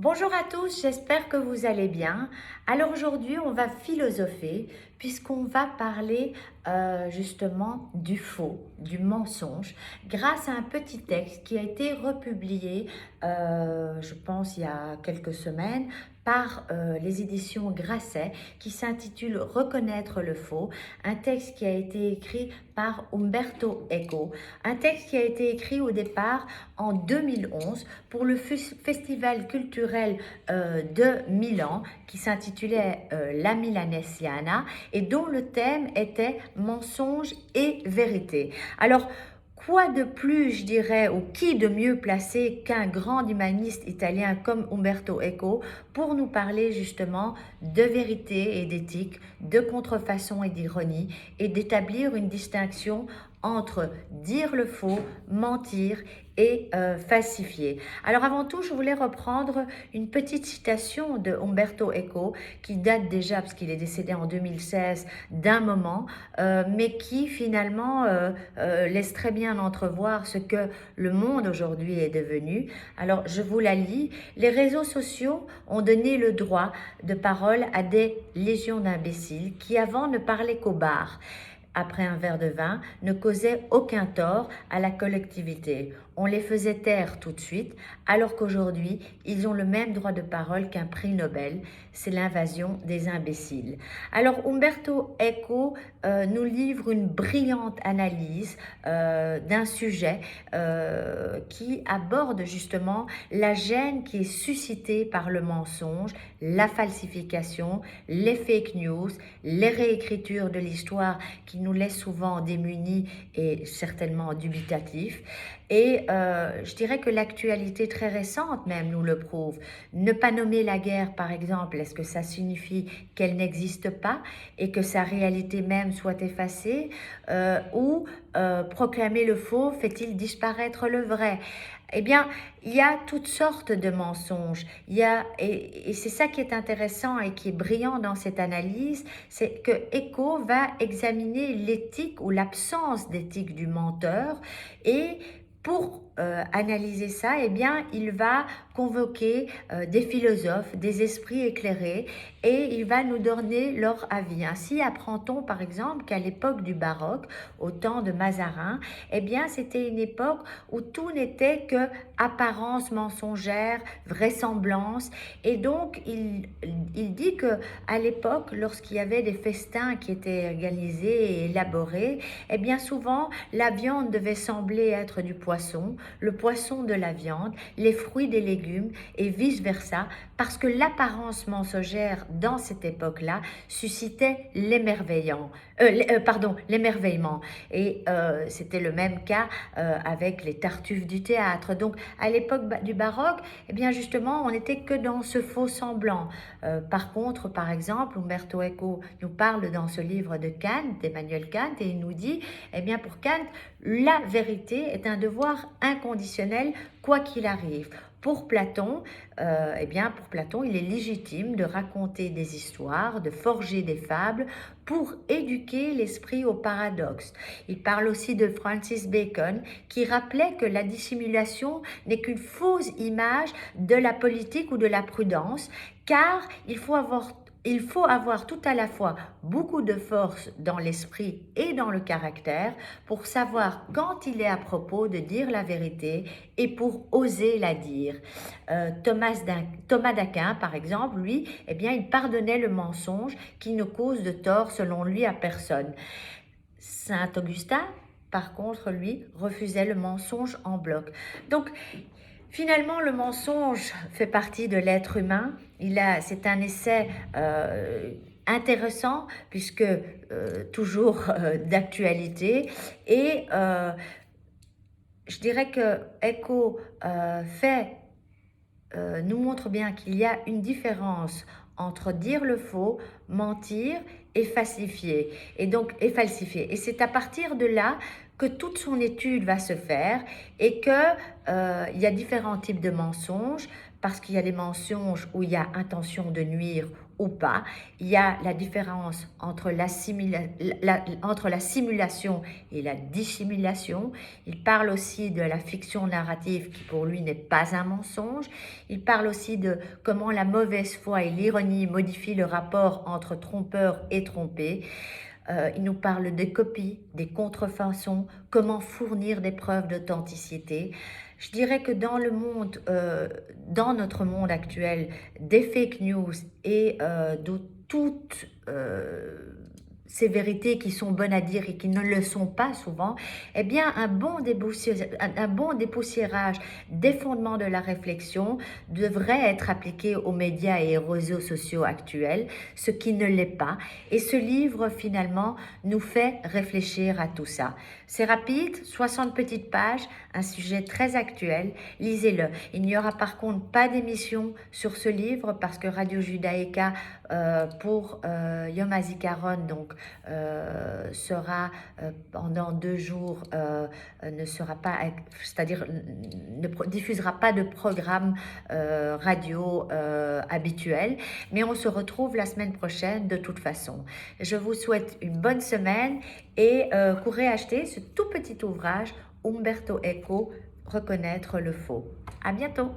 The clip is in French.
Bonjour à tous, j'espère que vous allez bien. Alors aujourd'hui, on va philosopher puisqu'on va parler justement du faux, du mensonge, grâce à un petit texte qui a été republié, je pense, il y a quelques semaines, par les éditions Grasset, qui s'intitule Reconnaître le faux, un texte qui a été écrit par Umberto Eco, un texte qui a été écrit au départ en 2011 pour le festival culturel de Milan qui s'intitulait La Milanesiana et dont le thème était mensonge et vérité. Alors, quoi de plus, je dirais, ou qui de mieux placé qu'un grand humaniste italien comme Umberto Eco pour nous parler justement de vérité et d'éthique, de contrefaçon et d'ironie, et d'établir une distinction entre dire le faux, mentir et falsifier. Alors avant tout, je voulais reprendre une petite citation de Umberto Eco qui date déjà, parce qu'il est décédé en 2016, d'un moment, mais qui finalement laisse très bien entrevoir ce que le monde aujourd'hui est devenu. Alors je vous la lis. Les réseaux sociaux ont donné le droit de parole à des légions d'imbéciles qui avant ne parlaient qu'au bar après un verre de vin, ne causaient aucun tort à la collectivité. On les faisait taire tout de suite, alors qu'aujourd'hui, ils ont le même droit de parole qu'un prix Nobel. C'est l'invasion des imbéciles. Alors, Umberto Eco nous livre une brillante analyse d'un sujet qui aborde justement la gêne qui est suscitée par le mensonge, la falsification, les fake news, les réécritures de l'histoire qui nous laisse souvent démunis et certainement dubitatifs. Et je dirais que l'actualité très récente même nous le prouve. Ne pas nommer la guerre, par exemple, est-ce que ça signifie qu'elle n'existe pas et que sa réalité même soit effacée ou proclamer le faux fait-il disparaître le vrai? Eh bien, il y a toutes sortes de mensonges. Et c'est ça qui est intéressant et qui est brillant dans cette analyse, c'est que Eco va examiner l'éthique ou l'absence d'éthique du menteur et pour analyser ça, eh bien, il va convoquer des philosophes, des esprits éclairés et il va nous donner leur avis. Ainsi, apprend-on par exemple qu'à l'époque du baroque, au temps de Mazarin, eh bien, c'était une époque où tout n'était que apparence mensongère, vraisemblance. Et donc, il dit que à l'époque, lorsqu'il y avait des festins qui étaient organisés et élaborés, eh bien, souvent, la viande devait sembler être du poisson, le poisson de la viande, les fruits des légumes et vice-versa, parce que l'apparence mensongère dans cette époque-là suscitait l'émerveillement. Et c'était le même cas avec les tartuffes du théâtre. Donc, à l'époque du baroque, eh bien justement, on n'était que dans ce faux semblant. Par contre, par exemple, Umberto Eco nous parle dans ce livre de Kant, d'Emmanuel Kant, et il nous dit, eh bien pour Kant, la vérité est un devoir inconditionnel, quoi qu'il arrive. Pour Platon, pour Platon, il est légitime de raconter des histoires, de forger des fables pour éduquer l'esprit au paradoxe. Il parle aussi de Francis Bacon qui rappelait que la dissimulation n'est qu'une fausse image de la politique ou de la prudence, car il faut avoir tout à la fois beaucoup de force dans l'esprit et dans le caractère pour savoir quand il est à propos de dire la vérité et pour oser la dire. Thomas d'Aquin, par exemple, lui, eh bien, il pardonnait le mensonge qui ne cause de tort selon lui à personne. Saint Augustin, par contre, lui, refusait le mensonge en bloc. Donc, finalement, le mensonge fait partie de l'être humain. C'est un essai intéressant puisque toujours d'actualité et je dirais que Eco nous montre bien qu'il y a une différence entre dire le faux, mentir et falsifier. Et c'est à partir de là que toute son étude va se faire et que il y a différents types de mensonges. parce qu'il y a des mensonges où il y a intention de nuire ou pas. Il y a la différence entre entre la simulation et la dissimulation. Il parle aussi de la fiction narrative qui pour lui n'est pas un mensonge. Il parle aussi de comment la mauvaise foi et l'ironie modifient le rapport entre trompeur et trompé. Il nous parle des copies, des contrefaçons, comment fournir des preuves d'authenticité. Je dirais que dans notre monde actuel, des fake news et de toutes ces vérités qui sont bonnes à dire et qui ne le sont pas souvent, eh bien un bon dépoussiérage des fondements de la réflexion devrait être appliqué aux médias et aux réseaux sociaux actuels, ce qui ne l'est pas. Et ce livre, finalement, nous fait réfléchir à tout ça. C'est rapide, 60 petites pages, un sujet très actuel. Lisez-le. Il n'y aura par contre pas d'émission sur ce livre parce que Radio Judaïka pour Yom HaZikaron donc sera pendant 2 jours ne sera pas, c'est-à-dire ne diffusera pas de programme radio habituel, mais on se retrouve la semaine prochaine de toute façon. Je vous souhaite une bonne semaine et courez acheter ce tout petit ouvrage Umberto Eco, Reconnaître le faux. À bientôt.